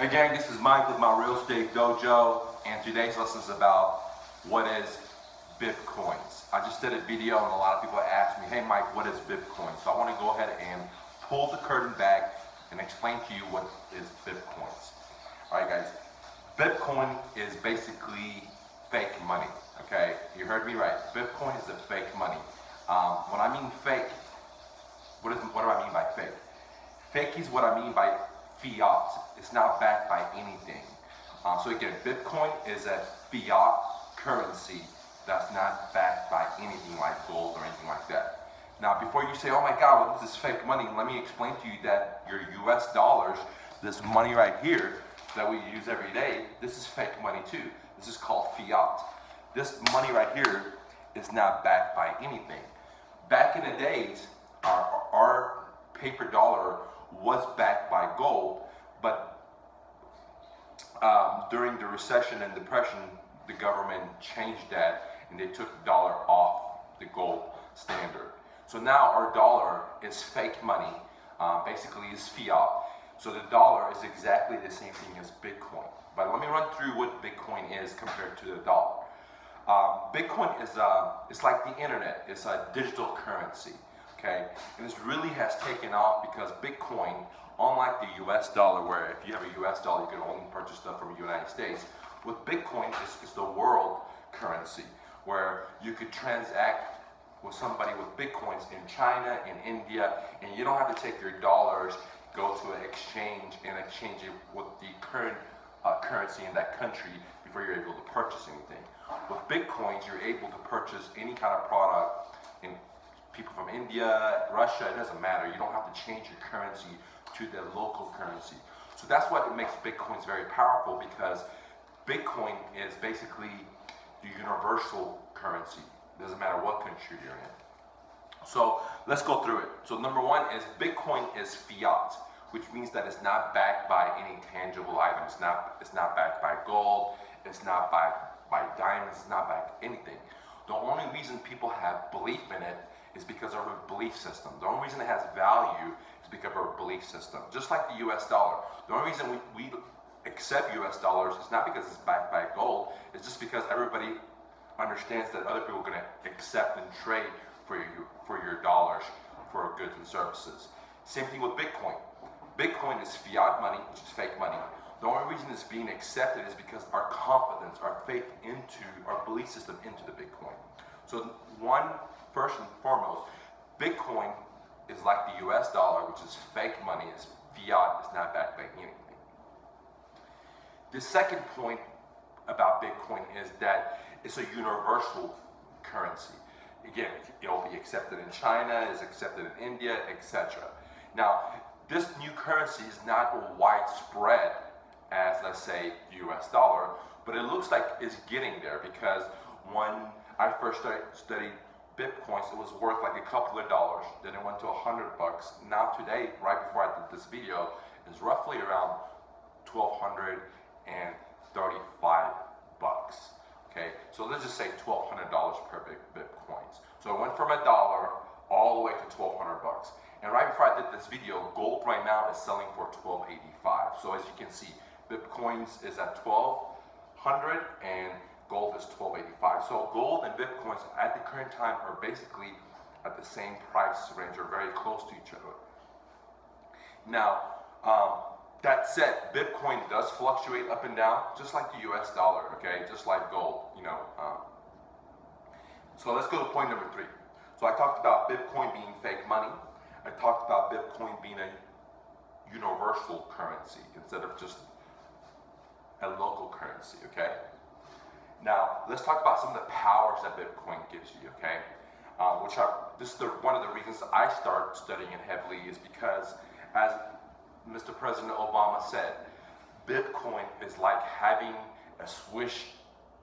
Again, this is Mike with my Real Estate Dojo, and today's lesson is about what is Bitcoins. I just did a video and a lot of people asked me, hey Mike, what is Bitcoin? So I want to go ahead and pull the curtain back and explain to you what is Bitcoins. Alright guys, Bitcoin is basically fake money, okay? You heard me right. Bitcoin is a fake money. When I mean fake, what do I mean by fake? Fake is what I mean by fiat. It's not backed by anything. So again, Bitcoin is a fiat currency that's not backed by anything like gold or anything like that. Now, before you say, oh my God, well, this is fake money, let me explain to you that your US dollars, this money right here that we use every day, this is fake money too. This is called fiat. This money right here is not backed by anything. Back in the days, our paper dollar was backed by gold, but during the recession and depression, the government changed that and they took the dollar off the gold standard. So now our dollar is fake money, basically is fiat. So the dollar is exactly the same thing as Bitcoin. But let me run through what Bitcoin is compared to the dollar. Bitcoin is it's like the internet. It's a digital currency. Okay, and this really has taken off because Bitcoin, unlike the US dollar, where if you have a US dollar, you can only purchase stuff from the United States, with Bitcoin, it's the world currency, where you could transact with somebody with Bitcoins in China, in India, and you don't have to take your dollars, go to an exchange and exchange it with the current currency in that country before you're able to purchase anything. With Bitcoins, you're able to purchase any kind of product in people from India, Russia, it doesn't matter. You don't have to change your currency to the local currency. So that's what makes Bitcoins very powerful, because Bitcoin is basically the universal currency. It doesn't matter what country you're in. So let's go through it. So number one is Bitcoin is fiat, which means that it's not backed by any tangible item. It's not backed by gold. It's not backed by diamonds. It's not backed by anything. The only reason people have belief in it is because of a belief system. The only reason it has value is because of our belief system. Just like the US dollar. The only reason we accept US dollars is not because it's backed by gold, it's just because everybody understands that other people are going to accept and trade for your dollars for goods and services. Same thing with Bitcoin. Bitcoin is fiat money, which is fake money. The only reason it's being accepted is because our confidence, our faith into, our belief system into the Bitcoin. So first and foremost, Bitcoin is like the US dollar, which is fake money, is fiat, is not backed by anything. The second point about Bitcoin is that it's a universal currency. Again, it'll be accepted in China, is accepted in India, etc. Now, this new currency is not widespread as, let's say, the US dollar, but it looks like it's getting there, because when I first studied Bitcoins, it was worth like a couple of dollars, then it went to $100. Now today, right before I did this video, is roughly around $1,235. Okay, so let's just say $1,200 per Bitcoins. So it went from $1 all the way to $1,200. And right before I did this video, gold right now is selling for $1,285. So as you can see, Bitcoins is at $1,200 and gold is $1,285. So gold and Bitcoins at the current time are basically at the same price range, or very close to each other. Now, that said, Bitcoin does fluctuate up and down, just like the US dollar, okay? Just like gold, So let's go to point number 3. So I talked about Bitcoin being fake money. I talked about Bitcoin being a universal currency instead of just a local currency, okay? Now, let's talk about some of the powers that Bitcoin gives you, okay? This is one of the reasons I started studying it heavily, is because, as Mr. President Obama said, Bitcoin is like having a Swiss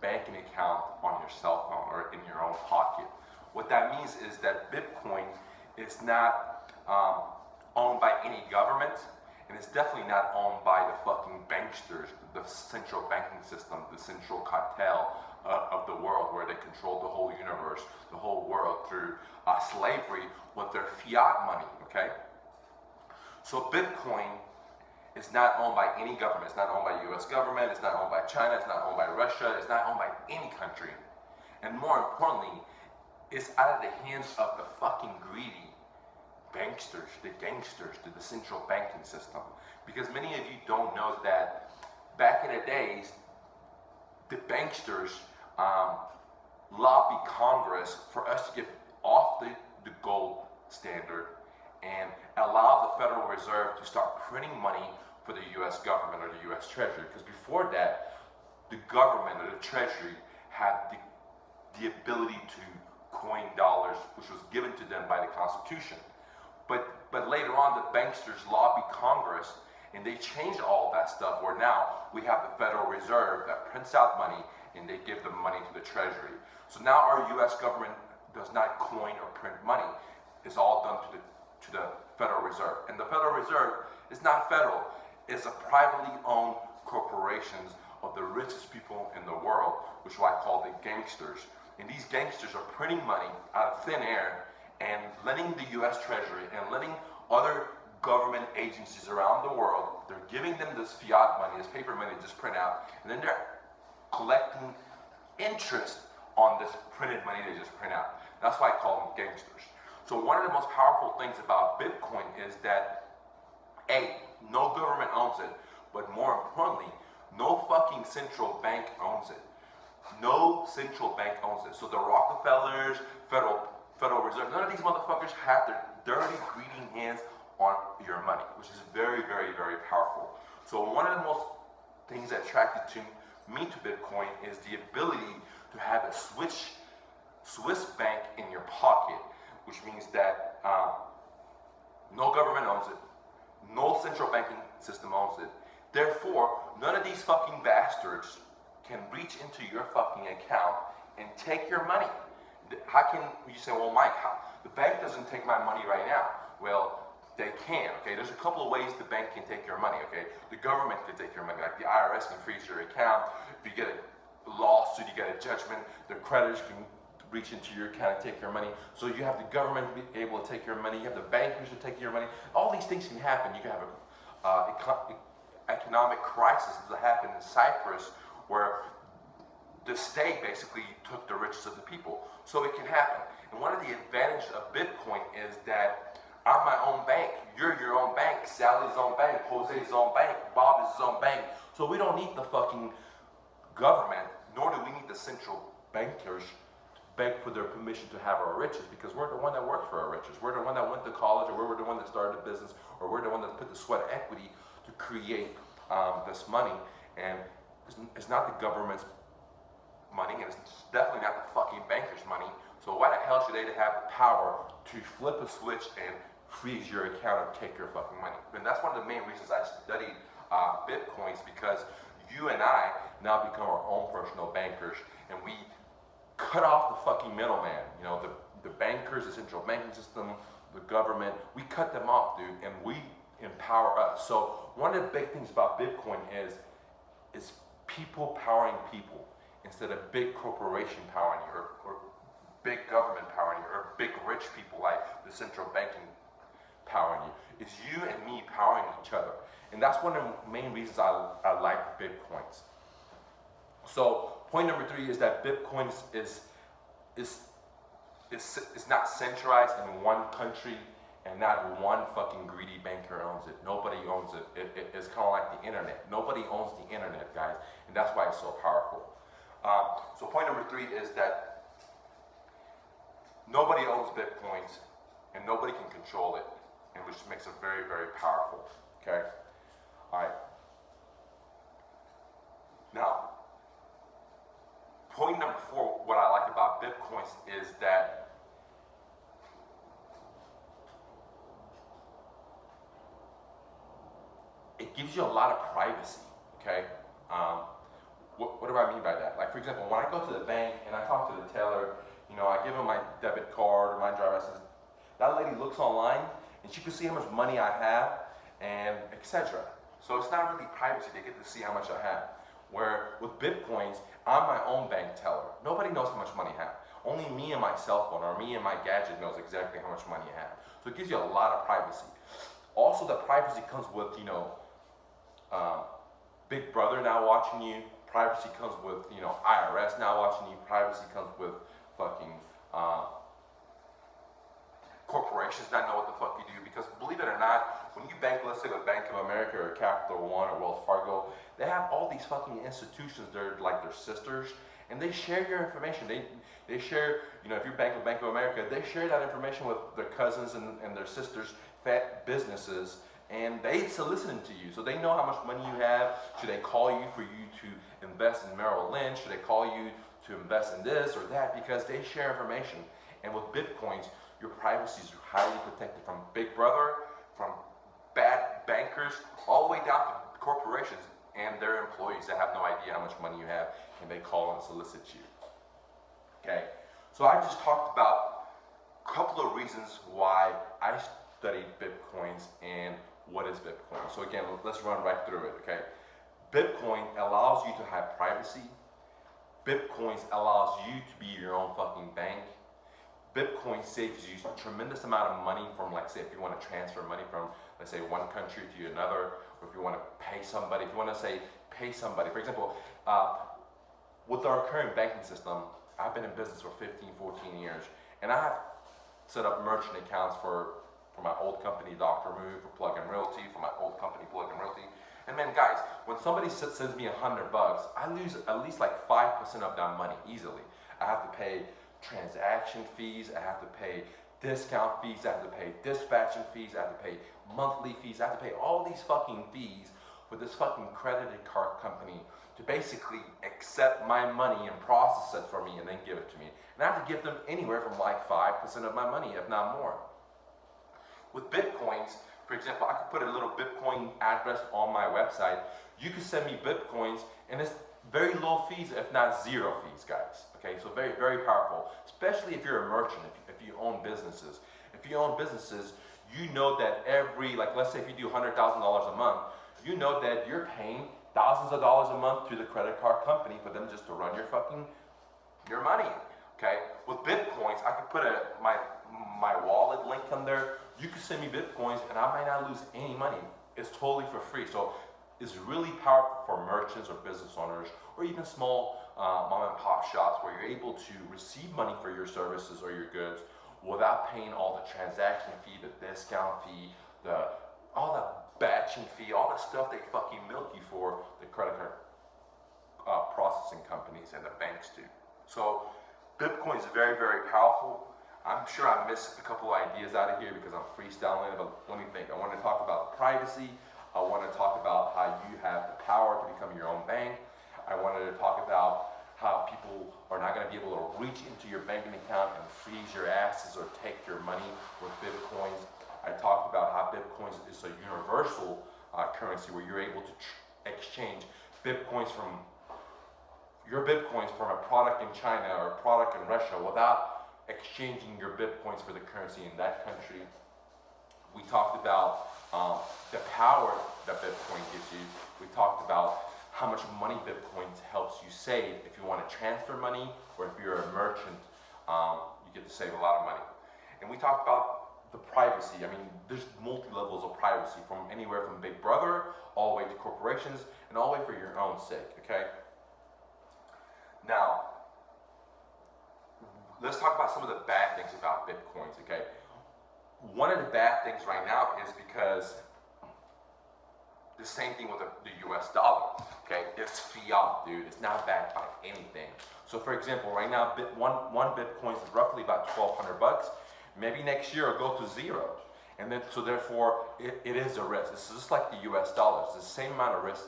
banking account on your cell phone or in your own pocket. What that means is that Bitcoin is not owned by any government, and it's definitely not owned by the fucking banksters, the central banking system, the central cartel of the world, where they control the whole universe, the whole world through slavery with their fiat money, okay? So Bitcoin It's not owned by any government. It's not owned by the US government. It's not owned by China. It's not owned by Russia. It's not owned by any country. And more importantly, it's out of the hands of the fucking greedy banksters, the gangsters, the central banking system. Because many of you don't know that back in the days, the banksters lobbied Congress for us to get off the gold standard and allow the Federal Reserve to start printing money for the US government or the US Treasury. Because before that, the government or the Treasury had the ability to coin dollars, which was given to them by the Constitution. But later on, the banksters lobbied Congress and they changed all that stuff, where now we have the Federal Reserve that prints out money and they give the money to the Treasury. So now our US government does not coin or print money. It's all done to the Federal Reserve. And the Federal Reserve is not federal. It's a privately owned corporations of the richest people in the world, which I call the gangsters. And these gangsters are printing money out of thin air and lending the US Treasury and lending other government agencies around the world. They're giving them this fiat money, this paper money just print out, and then they're collecting interest on this printed money they just print out. That's why I call them gangsters. So one of the most powerful things about Bitcoin is that A, no government owns it, but more importantly, no fucking central bank owns it. No central bank owns it. So the Rockefellers, Federal Reserve, none of these motherfuckers have their dirty, greedy hands on your money, which is very, very, very powerful. So one of the most things that attracted me to Bitcoin is the ability to have a Swiss bank in your pocket, which means that no government owns it, no central banking system owns it. Therefore, none of these fucking bastards can reach into your fucking account and take your money. How can you say, well, Mike, the bank doesn't take my money right now? Well, they can, okay? There's a couple of ways the bank can take your money, okay? The government can take your money, like the IRS can freeze your account. If you get a lawsuit, you get a judgment, the creditors can reach into your account and take your money. So you have the government be able to take your money, you have the bankers to take your money. All these things can happen. You can have an economic crisis that happened in Cyprus, where the state basically took the riches of the people. So it can happen. And one of the advantages of Bitcoin is that I'm my own bank, you're your own bank, Sally's own bank, Jose's own bank, Bob is his own bank. So we don't need the fucking government, nor do we need the central bankers to beg for their permission to have our riches, because we're the one that worked for our riches. We're the one that went to college, or we're the one that started a business, or we're the one that put the sweat equity to create this money. And it's not the government's money, and it's definitely not the fucking bankers' money. So why the hell should they have the power to flip a switch and freeze your account and take your fucking money? And that's one of the main reasons I studied Bitcoins, because you and I now become our own personal bankers, and we cut off the fucking middleman. You know, the bankers, the central banking system, the government, we cut them off, dude, and we empower us. So one of the big things about Bitcoin is people powering people, instead of big corporation powering you, or big government powering you, or big rich people like the central banking powering you. It's you and me powering each other. And that's one of the main reasons I like Bitcoins. So point number 3 is that Bitcoins is not centralized in one country, and not one fucking greedy banker owns it. Nobody owns it. It's kind of like the internet. Nobody owns the internet, guys, and that's why it's so powerful. So point number 3 is that nobody owns Bitcoins, and nobody can control it, and which makes it very, very powerful. Okay? All right. Now, point number 4, what I like about Bitcoins is that it gives you a lot of privacy, okay? What do I mean by that? Like, for example, when I go to the bank and I talk to the teller, you know, I give them my debit card or my driver's license, that lady looks online and she can see how much money I have and etc. So it's not really privacy, they get to see how much I have. Where with Bitcoins, I'm my own bank teller. Nobody knows how much money I have. Only me and my cell phone or me and my gadget knows exactly how much money I have. So it gives you a lot of privacy. Also, the privacy comes with, you know, Big Brother now watching you. Privacy comes with, IRS now watching you. Privacy comes with fucking corporations not know what the fuck you do. Because believe it or not, when you bank, let's say with Bank of America or Capital One or Wells Fargo, they have all these fucking institutions. They're like their sisters, and they share your information. They share, if you're Bank of America, they share that information with their cousins and their sisters' fat businesses, and they soliciting to you. So they know how much money you have. Should they call you for you to invest in Merrill Lynch? Should they call you to invest in this or that? Because they share information. And with Bitcoins, your privacy is highly protected from Big Brother, from bad bankers, all the way down to corporations and their employees that have no idea how much money you have, and they call and solicit you. Okay, so I just talked about a couple of reasons why I studied Bitcoins and what is Bitcoin. So again, let's run right through it, okay? Bitcoin allows you to have privacy. Bitcoins allows you to be your own fucking bank. Bitcoin saves you a tremendous amount of money from, like, say, if you want to transfer money from, let's say, one country to another, or if you want to pay somebody, if you want to say, pay somebody. For example, with our current banking system, I've been in business for 15, 14 years, and I have set up merchant accounts for my old company, Dr. Move, for Plug and Realty, for my old company, Plug and Realty. And man, guys, when somebody sends me $100, I lose at least like 5% of that money easily. I have to pay transaction fees, I have to pay discount fees, I have to pay dispatching fees, I have to pay monthly fees, I have to pay all these fucking fees for this fucking credited card company to basically accept my money and process it for me and then give it to me. And I have to give them anywhere from like 5% of my money, if not more. With Bitcoins, for example, I could put a little Bitcoin address on my website. You could send me Bitcoins, and it's very low fees, if not zero fees, guys. Okay, so very, very powerful, especially if you're a merchant, if you own businesses. If you own businesses, you know that let's say if you do $100,000 a month, you know that you're paying thousands of dollars a month to the credit card company for them just to run your money. Okay, with Bitcoins, I could put my wallet link on there. You could send me Bitcoins, and I might not lose any money. It's totally for free. So it's really powerful for merchants or business owners, or even small mom and pop shops, where you're able to receive money for your services or your goods without paying all the transaction fee, the discount fee, all the batching fee, all the stuff they fucking milk you for, the credit card processing companies and the banks do. So Bitcoin is very, very powerful. I'm sure I missed a couple of ideas out of here because I'm freestyling, but let me think. I want to talk about privacy. I want to talk about how you have the power to become your own bank. I wanted to talk about how people are not going to be able to reach into your banking account and freeze your asses or take your money with Bitcoins. I talked about how Bitcoins is a universal currency where you're able to exchange Bitcoins from a product in China or a product in Russia without exchanging your Bitcoins for the currency in that country. We talked about the power that Bitcoin gives you. We talked about how much money Bitcoin helps you save if you want to transfer money, or if you're a merchant, you get to save a lot of money. And we talked about the privacy. I mean, there's multi-levels of privacy, from anywhere from Big Brother all the way to corporations, and all the way for your own sake, okay? Now, let's talk about some of the bad things about Bitcoins, okay? One of the bad things right now is because the same thing with the US dollar, okay? It's fiat, dude. It's not backed by anything. So for example, right now, one Bitcoin is roughly about $1,200. Maybe next year it'll go to zero. And then, so therefore, it is a risk. It's just like the US dollars. It's the same amount of risk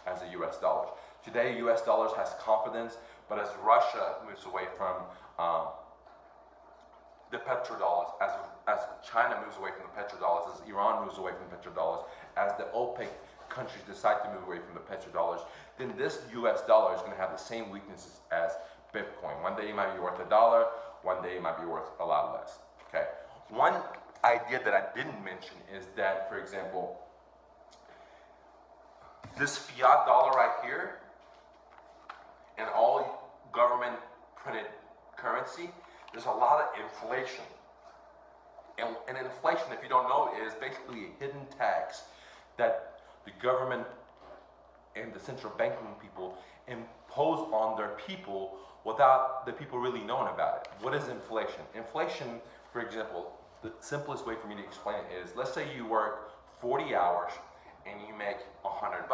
as the US dollars. Today, US dollars has confidence, but as Russia moves away from the petrodollars, as China moves away from the petrodollars, as Iran moves away from petrodollars, as the OPEC countries decide to move away from the petrodollars, then this US dollar is going to have the same weaknesses as Bitcoin. One day it might be worth $1, one day it might be worth a lot less. Okay. One idea that I didn't mention is that, for example, this fiat dollar right here and all government printed currency, there's a lot of inflation. And inflation, if you don't know, is basically a hidden tax that the government and the central banking people impose on their people without the people really knowing about it. What is inflation? Inflation, for example, the simplest way for me to explain it is, let's say you work 40 hours and you make $100,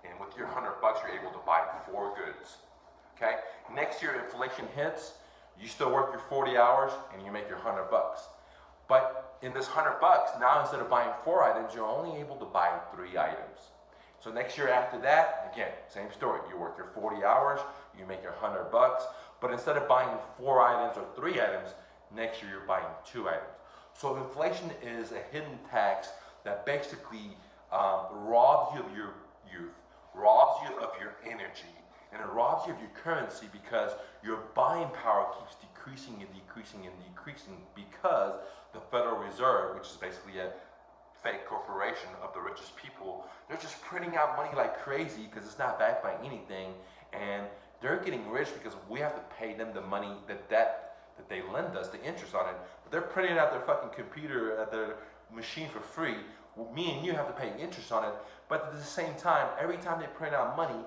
and with your $100 you're able to buy 4 goods. Okay? Next year inflation hits, you still work your 40 hours and you make your $100. But in this $100, now instead of buying 4 items, you're only able to buy 3 items. So next year after that, again, same story. You work your 40 hours, you make your $100, but instead of buying 4 items or 3 items, next year you're buying 2 items. So inflation is a hidden tax that basically robs you of your youth, robs you of your energy, and it robs you of your currency because your buying power keeps decreasing and decreasing and decreasing because the Federal Reserve, which is basically a fake corporation of the richest people, they're just printing out money like crazy because it's not backed by anything, and they're getting rich because we have to pay them the money, the debt that they lend us, the interest on it. But they're printing out their fucking computer at their machine for free. Me and you have to pay interest on it, but at the same time, every time they print out money,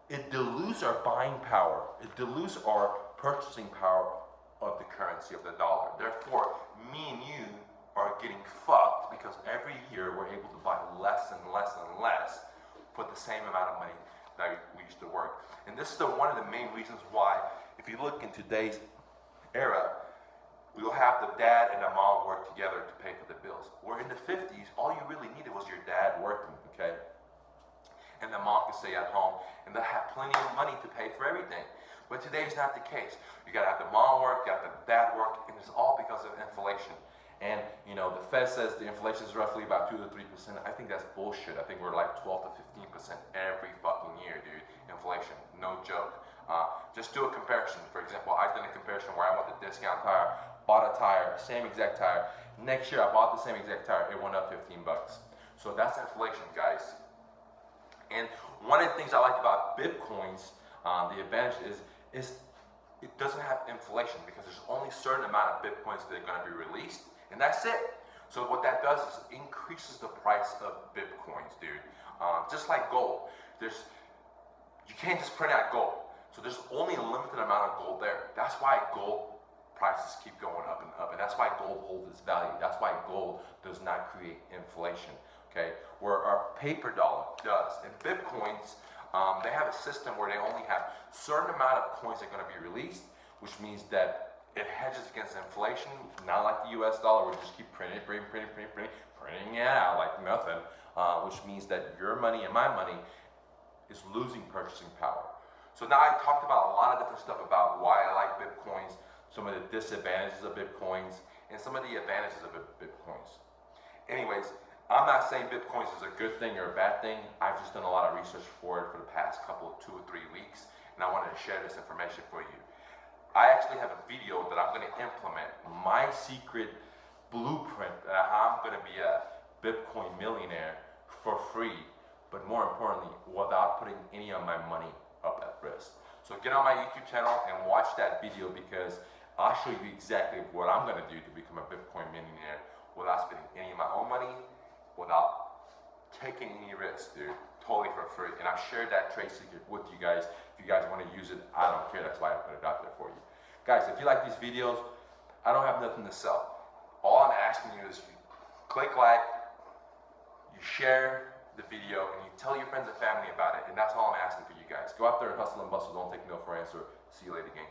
it dilutes our buying power. It dilutes our purchasing power of the currency of the dollar. Therefore, me and you are getting fucked because every year we're able to buy less and less and less for the same amount of money that we used to work. And this is one of the main reasons why, if you look in today's era, we'll have the dad and the mom work together to pay for the bills. Where in the 50s, all you really needed was your dad working, okay? And the mom could stay at home, and they'll have plenty of money to pay for everything. But today's not the case. You gotta have the mom work, you gotta have the dad work, and it's all because of inflation. And you know, the Fed says the inflation is roughly about 2 to 3%. I think that's bullshit. I think we're like 12 to 15% every fucking year, dude. Inflation, no joke. Just do a comparison. For example, I've done a comparison where I went to Discount Tire, bought a tire, same exact tire. Next year I bought the same exact tire, it went up $15. So that's inflation, guys. And one of the things I like about Bitcoins, the advantage is it doesn't have inflation because there's only a certain amount of Bitcoins that are going to be released, and that's it. So what that does is increases the price of Bitcoins, dude. Just like gold, you can't just print out gold. So there's only a limited amount of gold there. That's why gold prices keep going up, and that's why gold holds its value. That's why gold does not create inflation, okay? Where our paper dollar does. And Bitcoins, they have a system where they only have a certain amount of coins that are going to be released, which means that it hedges against inflation, not like the US dollar, where we just keep printing it out like nothing, which means that your money and my money is losing purchasing power. So now I talked about a lot of different stuff about why I like Bitcoins, some of the disadvantages of Bitcoins, and some of the advantages of Bitcoins. Anyways, I'm not saying Bitcoins is a good thing or a bad thing. I've just done a lot of research for it for the past 2 or 3 weeks, and I wanted to share this information for you. I actually have a video that I'm going to implement my secret blueprint that how I'm going to be a Bitcoin millionaire for free, but more importantly, without putting any of my money up at risk. So get on my YouTube channel and watch that video because I'll show you exactly what I'm going to do to become a Bitcoin millionaire without spending any of my own money, without taking any risk, dude. Totally for free. And I've shared that trade secret with you guys. If you guys want to use it, I don't care. That's why I put it out there for you. Guys, if you like these videos, I don't have nothing to sell. All I'm asking you is you click like, you share the video, and you tell your friends and family about it. And that's all I'm asking for you guys. Go out there and hustle and bustle. Don't take no for an answer. See you later, gang.